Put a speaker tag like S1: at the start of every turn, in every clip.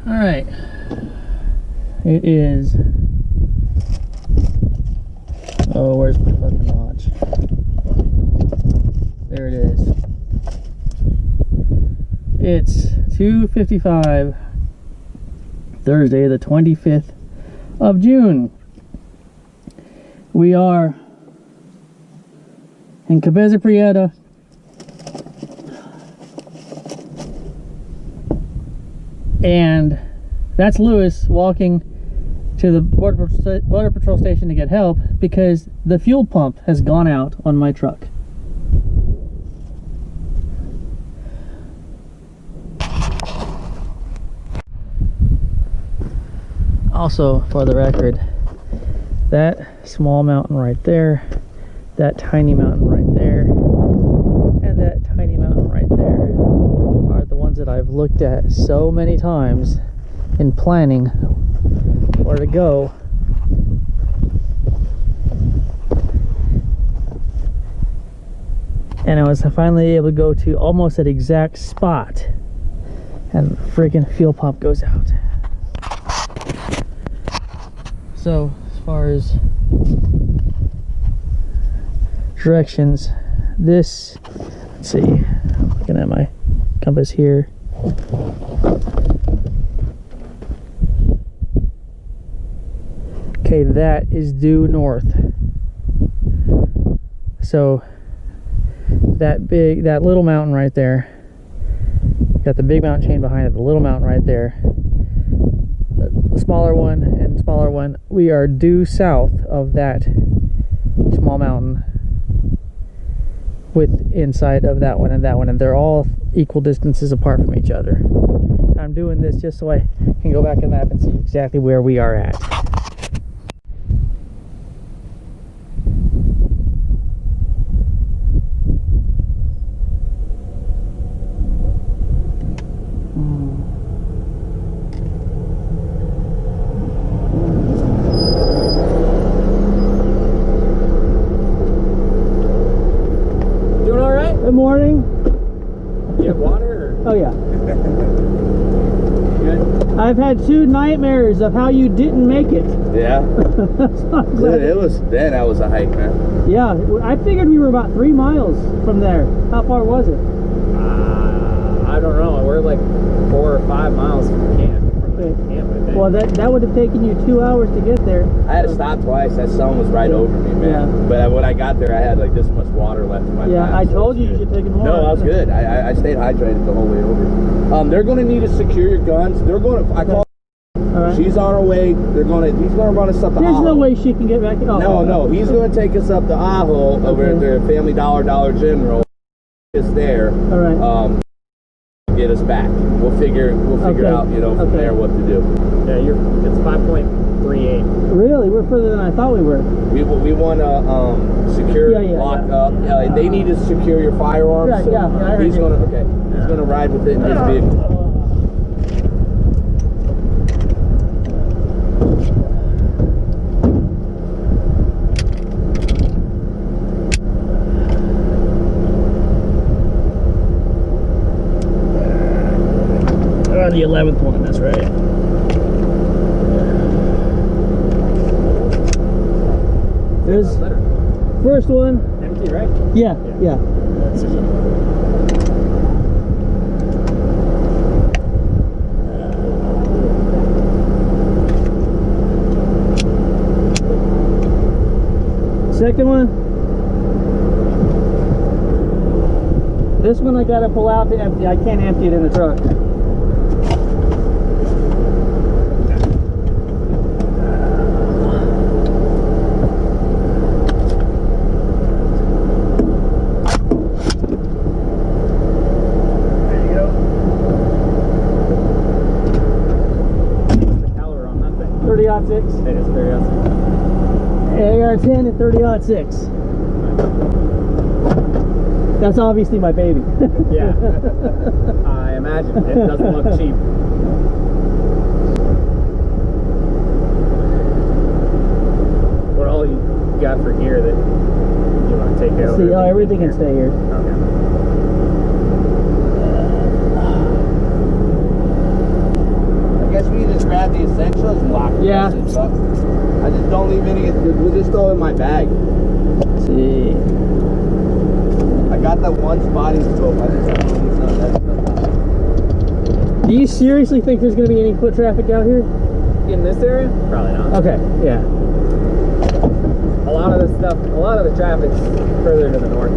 S1: All right. It is. Oh, where's my fucking watch? There it is. It's 2:55, Thursday, the 25th of June. We are in Cabeza, Prieta. And that's Lewis walking to the Border Patrol station to get help because the fuel pump has gone out on my truck. Also, for the record, that small mountain right there, that tiny mountain right there, and that tiny mountain right there are the ones that I've looked at so many times in planning where to go. And I was finally able to go to almost that exact spot, and the freaking fuel pump goes out. So, as far as directions, this, let's see, I'm looking at my compass here. Okay, that is due north. So that little mountain right there, got the big mountain chain behind it, the little mountain right there, the smaller one and smaller one, we are due south of that small mountain with inside of that one, and they're all equal distances apart from each other. I'm doing this just so I can go back in the map and see exactly where we are at. Good morning.
S2: You have water? Or?
S1: Oh yeah.
S2: Good.
S1: I've had 2 nightmares of how you didn't make it.
S2: Yeah.
S1: So
S2: Dude, it was then. That was a hike, man.
S1: Yeah, I figured we were about 3 miles from there. How far was it?
S2: I don't know. We're like 4 or 5 miles from camp. I think.
S1: Well, that would have taken you 2 hours to get there.
S2: I had to stop twice. That sun was right over me, man.
S1: Yeah.
S2: But when I got there, I had like this much water left in my
S1: Yeah,
S2: bath,
S1: I
S2: so
S1: told you
S2: good.
S1: should take more.
S2: No, I was good. I stayed hydrated the whole way over. They're going to need to secure your guns. They're going to. I call.
S1: All right.
S2: She's on her way. He's going to run us up the
S1: There's
S2: Ajo.
S1: no way she can get back. Oh,
S2: No, he's going to take us up the Ajo over at their Family Dollar General. It's there.
S1: All right.
S2: Get us back. We'll figure out, from there what to do. Yeah, it's 5.38.
S1: Really? We're further than I thought we were.
S2: We want to secure, lock up. They need to secure your firearms.
S1: Yeah,
S2: so
S1: yeah, I heard
S2: he's
S1: you.
S2: He's gonna ride with it in his vehicle.
S1: The 11th one, that's right. There's first one.
S2: Empty, right?
S1: Yeah. That's it. Second one. This one I gotta pull out to empty. I can't empty it in the truck. There you go.
S2: What's the caliber on that thing?
S1: 30-06.
S2: It is 30-06.
S1: AR-10 and 30-06. That's obviously my baby.
S2: Yeah. I imagine. It doesn't look cheap. What all you got for gear that you want to take out?
S1: See, everything can stay here.
S2: Okay.
S3: I guess
S2: just grab the essentials and lock the
S1: Yeah.
S2: rest up. I just don't leave any. We'll just throw in my bag.
S1: Let's see.
S2: I got that one spotting scope. I just have to leave some of that stuff.
S1: Do you seriously think there's going to be any foot traffic out here?
S3: In this area? Probably not.
S1: Okay, yeah.
S3: A lot of the traffic's further to the north.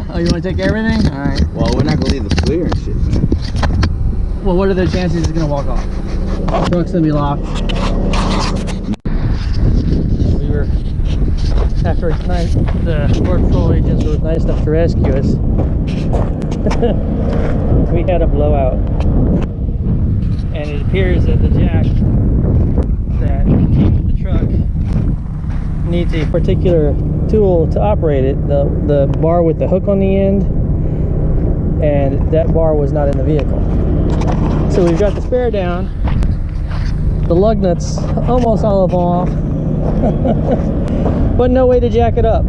S1: Oh, you want to take everything? All right.
S2: Well, we're not gonna leave the clear and shit, man.
S1: Well, what are the chances he's going to walk off? Truck's going to be locked. We were, after tonight, the Border Patrol agents were nice enough to rescue us. We had a blowout. And it appears that the jack that came with the truck needs a particular tool to operate it, the bar with the hook on the end, and that bar was not in the vehicle. So we've got the spare down, the lug nuts almost all of them off, but no way to jack it up.